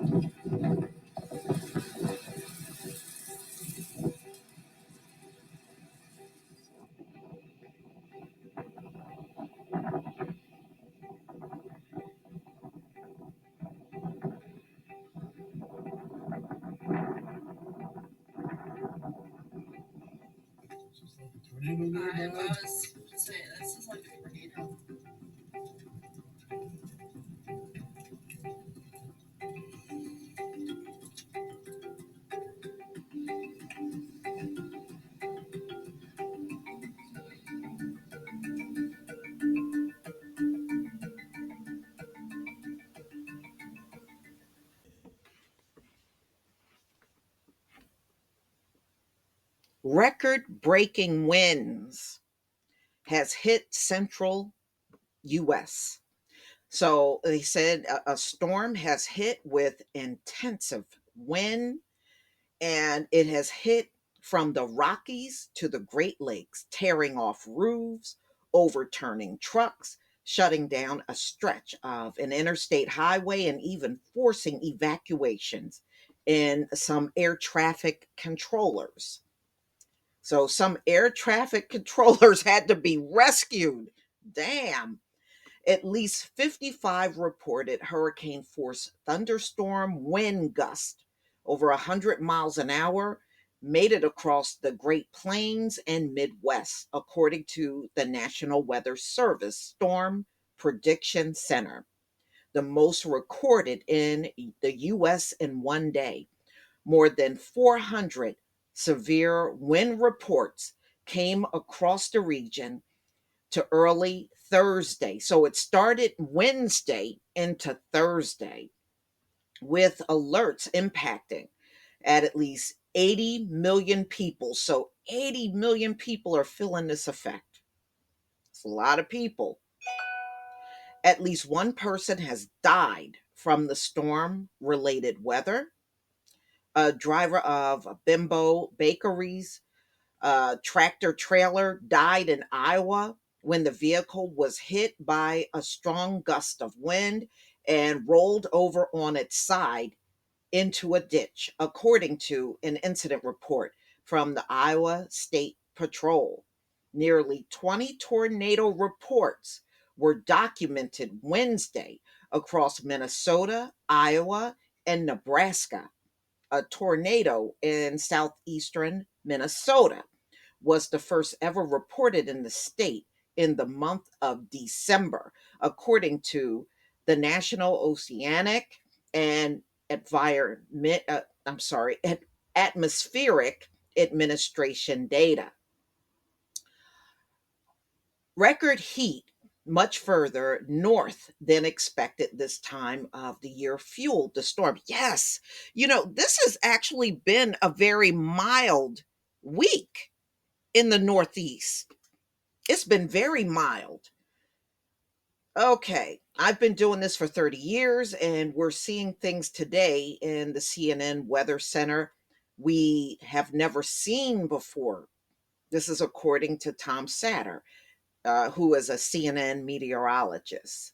I was saying this is like a tornado. Record-breaking winds has hit central U.S. So they said a storm has hit with intensive wind, and it has hit from the Rockies to the Great Lakes, tearing off roofs, overturning trucks, shutting down a stretch of an interstate highway, and even forcing evacuations in some air traffic controllers. So some air traffic controllers had to be rescued. Damn. At least 55 reported hurricane force thunderstorm wind gust over 100 miles an hour made it across the Great Plains and Midwest, according to the National Weather Service Storm Prediction Center, the most recorded in the U.S. in one day. More than 400 severe wind reports came across the region to early Thursday. So it started Wednesday into Thursday with alerts impacting at least 80 million people. So 80 million people are feeling this effect. It's a lot of people. At least one person has died from the storm related weather. A driver of Bimbo Bakeries tractor trailer died in Iowa when the vehicle was hit by a strong gust of wind and rolled over on its side into a ditch, according to an incident report from the Iowa State Patrol. Nearly 20 tornado reports were documented Wednesday across Minnesota, Iowa, and Nebraska. A tornado in southeastern Minnesota was the first ever reported in the state in the month of December, according to the National Oceanic and Environment, Atmospheric Administration data. Record heat much further north than expected this time of the year fueled the storm. Yes, this has actually been a very mild week in the Northeast. It's been very mild. Okay, I've been doing this for 30 years, and we're seeing things today in the CNN Weather Center we have never seen before. This is according to Tom Satter, who is a CNN meteorologist.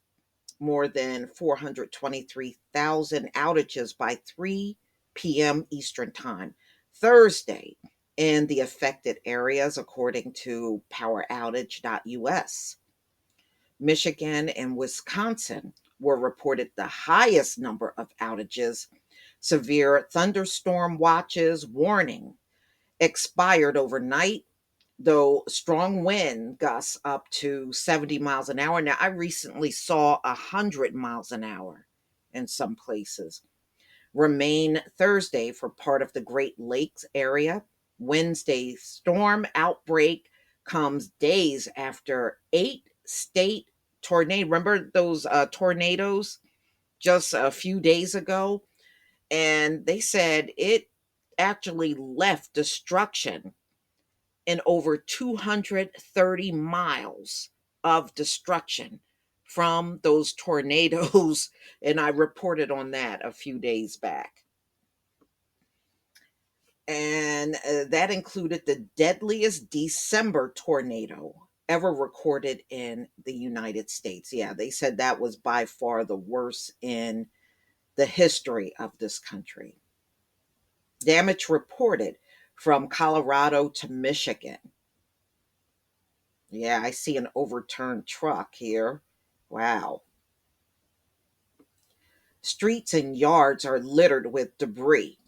More than 423,000 outages by 3 p.m. Eastern Time Thursday in the affected areas, according to poweroutage.us. Michigan and Wisconsin were reported the highest number of outages. Severe thunderstorm watches warning expired overnight, though strong wind gusts up to 70 miles an hour. Now, I recently saw 100 miles an hour in some places. Remain Thursday for part of the Great Lakes area. Wednesday's storm outbreak comes days after 8 state tornado. Remember those tornadoes just a few days ago? And they said it actually left destruction in over 230 miles of destruction from those tornadoes. And I reported on that a few days back. And that included the deadliest December tornado ever recorded in the United States. Yeah, they said that was by far the worst in the history of this country. Damage reported from Colorado to Michigan. Yeah, I see an overturned truck here. Wow. Streets and yards are littered with debris.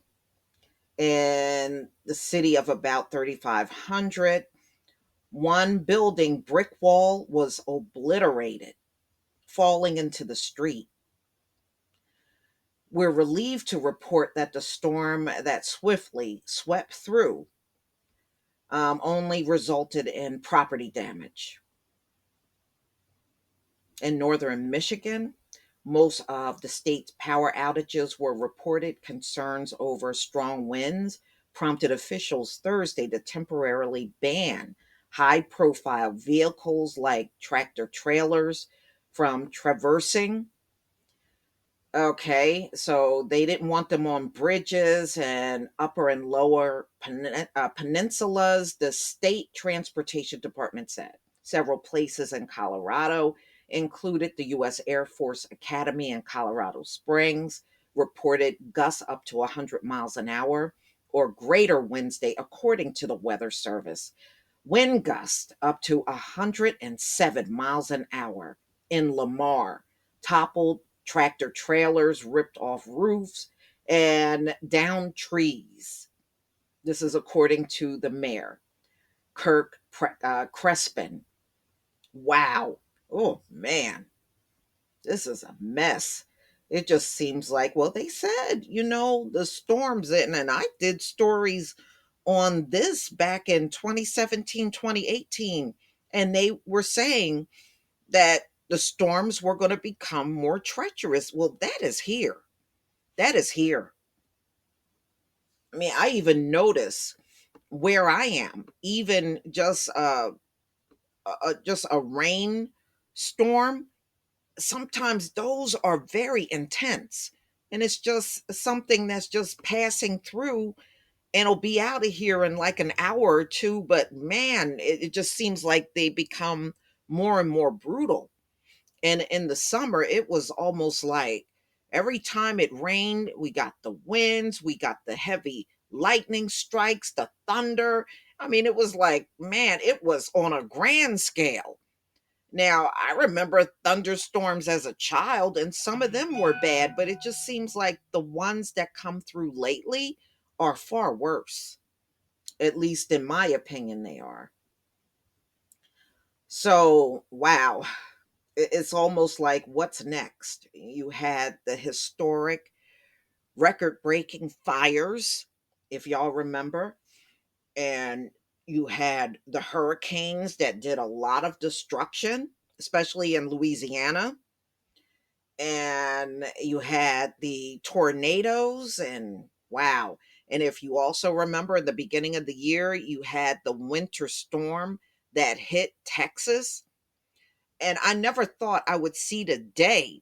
In the city of about 3,500, one building brick wall was obliterated, falling into the street. We're relieved to report that the storm that swiftly swept through only resulted in property damage. In northern Michigan, most of the state's power outages were reported. Concerns over strong winds prompted officials Thursday to temporarily ban high profile vehicles like tractor trailers from traversing. Okay, so they didn't want them on bridges and upper and lower peninsulas, the state transportation department said. Several places in Colorado, included the U.S. Air Force Academy in Colorado Springs, reported gusts up to 100 miles an hour or greater Wednesday, according to the Weather Service. Wind gusts up to 107 miles an hour in Lamar toppled tractor trailers, ripped off roofs, and downed trees. This is according to the mayor, Kirk Crespin. Wow. Oh, man. This is a mess. It just seems like, well, they said, the storms, and I did stories on this back in 2017, 2018, and they were saying that the storms were going to become more treacherous. Well, that is here. That is here. I mean, I even notice where I am, even just a rain storm. Sometimes those are very intense, and it's just something that's just passing through, and it'll be out of here in like an hour or two. But man, it just seems like they become more and more brutal. And in the summer, it was almost like every time it rained, we got the winds, we got the heavy lightning strikes, the thunder. I mean, it was like, man, it was on a grand scale. Now, I remember thunderstorms as a child, and some of them were bad, but it just seems like the ones that come through lately are far worse. At least in my opinion, they are. So, wow. It's almost like what's next? You had the historic record breaking fires, if y'all remember, and you had the hurricanes that did a lot of destruction, especially in Louisiana. And you had the tornadoes, and wow. And if you also remember at the beginning of the year, you had the winter storm that hit Texas. And I never thought I would see the day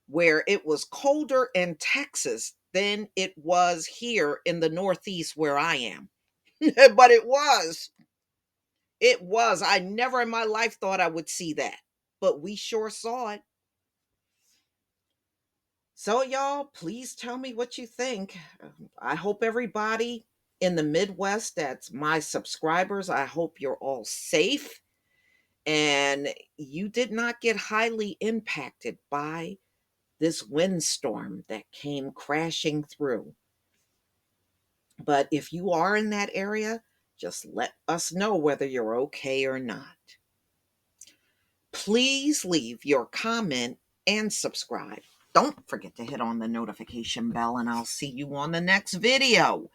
where it was colder in Texas than it was here in the Northeast where I am. But it was. It was. I never in my life thought I would see that. But we sure saw it. So, y'all, please tell me what you think. I hope everybody in the Midwest that's my subscribers, I hope you're all safe and you did not get highly impacted by this windstorm that came crashing through. But if you are in that area, just let us know whether you're okay or not. Please leave your comment and subscribe. Don't forget to hit on the notification bell, and I'll see you on the next video.